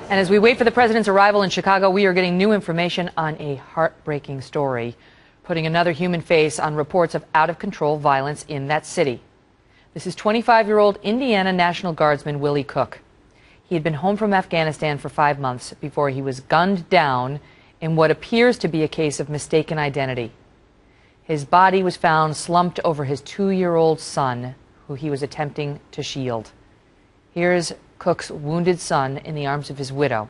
And as we wait for the president's arrival in Chicago, we are getting new information on a heartbreaking story, putting another human face on reports of out-of-control violence in that city. This is 25-year-old Indiana National Guardsman Willie Cook. He had been home from Afghanistan for 5 months before he was gunned down in what appears to be a case of mistaken identity. His body was found slumped over his 2-year-old son, who he was attempting to shield. Here's Cook's wounded son in the arms of his widow.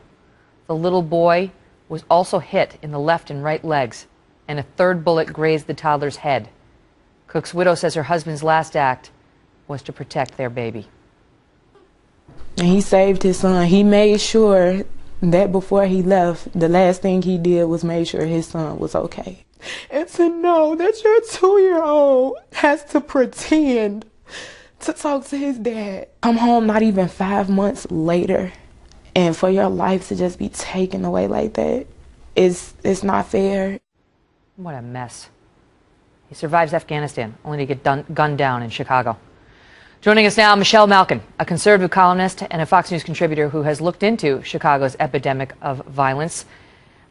The little boy was also hit in the left and right legs, and a third bullet grazed the toddler's head. Cook's widow says her husband's last act was to protect their baby. And he saved his son. He made sure that before he left, the last thing he did was make sure his son was okay. And to know that your 2-year-old has to pretend to talk to his dad. Come home not even 5 months later, and for your life to just be taken away like that, it's not fair. What a mess. He survives Afghanistan, only to get gunned down in Chicago. Joining us now, Michelle Malkin, a conservative columnist and a Fox News contributor who has looked into Chicago's epidemic of violence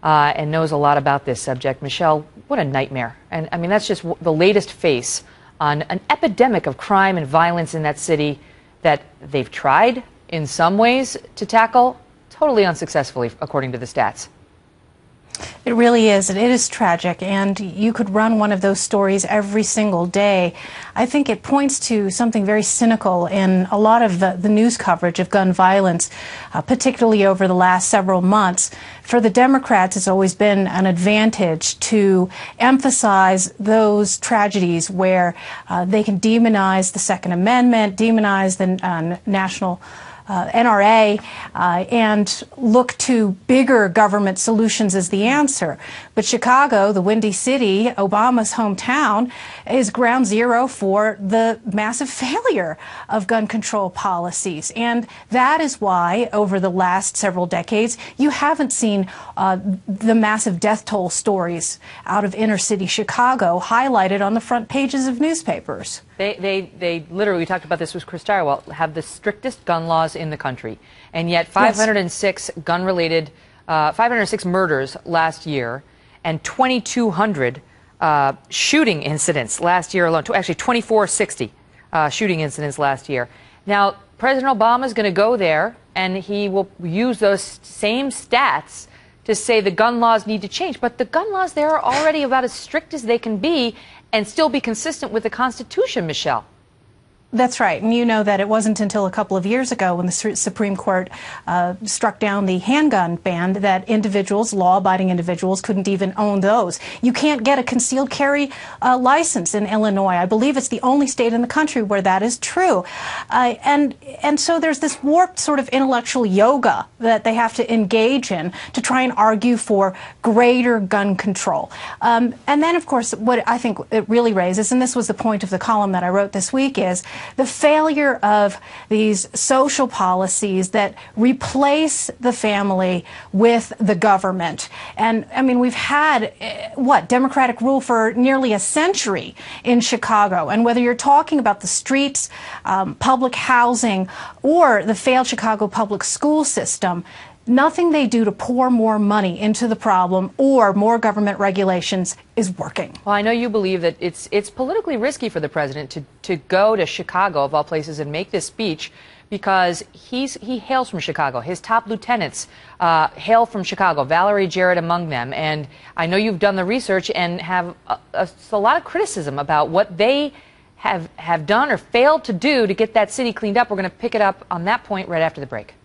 and knows a lot about this subject. Michelle, what a nightmare. And I mean, that's just the latest face on an epidemic of crime and violence in that city that they've tried in some ways to tackle totally unsuccessfully, according to the stats. It really is, and it is tragic, and you could run one of those stories every single day. I think it points to something very cynical in a lot of the news coverage of gun violence, particularly over the last several months. For the Democrats, it's always been an advantage to emphasize those tragedies where they can demonize the Second Amendment, demonize the national NRA, and look to bigger government solutions as the answer. But Chicago, the Windy City, Obama's hometown, is ground zero for the massive failure of gun control policies. And that is why, over the last several decades, you haven't seen the massive death toll stories out of inner city Chicago highlighted on the front pages of newspapers. They literally, we talked about this with Chris Direwell, have the strictest gun laws in the country. And yet 506 yes. gun-related, 506 murders last year and 2,200 shooting incidents last year alone. Actually, 2,460 shooting incidents last year. Now, President Obama is going to go there and he will use those same stats to say the gun laws need to change. But the gun laws there are already about as strict as they can be and still be consistent with the Constitution, Michelle. That's right. And you know that it wasn't until a couple of years ago when the Supreme Court struck down the handgun ban that individuals, law-abiding individuals, couldn't even own those. You can't get a concealed carry license in Illinois. I believe it's the only state in the country where that is true. And so there's this warped sort of intellectual yoga that they have to engage in to try and argue for greater gun control. And then, of course, what I think it really raises, and this was the point of the column that I wrote this week, is the failure of these social policies that replace the family with the government. And I mean, we've had, Democratic rule for nearly a century in Chicago. And whether you're talking about the streets, public housing, or the failed Chicago public school system, nothing they do to pour more money into the problem or more government regulations is working. Well, I know you believe that it's politically risky for the president to go to Chicago, of all places, and make this speech because he hails from Chicago. His top lieutenants hail from Chicago, Valerie Jarrett among them. And I know you've done the research and have a lot of criticism about what they have done or failed to do to get that city cleaned up. We're going to pick it up on that point right after the break.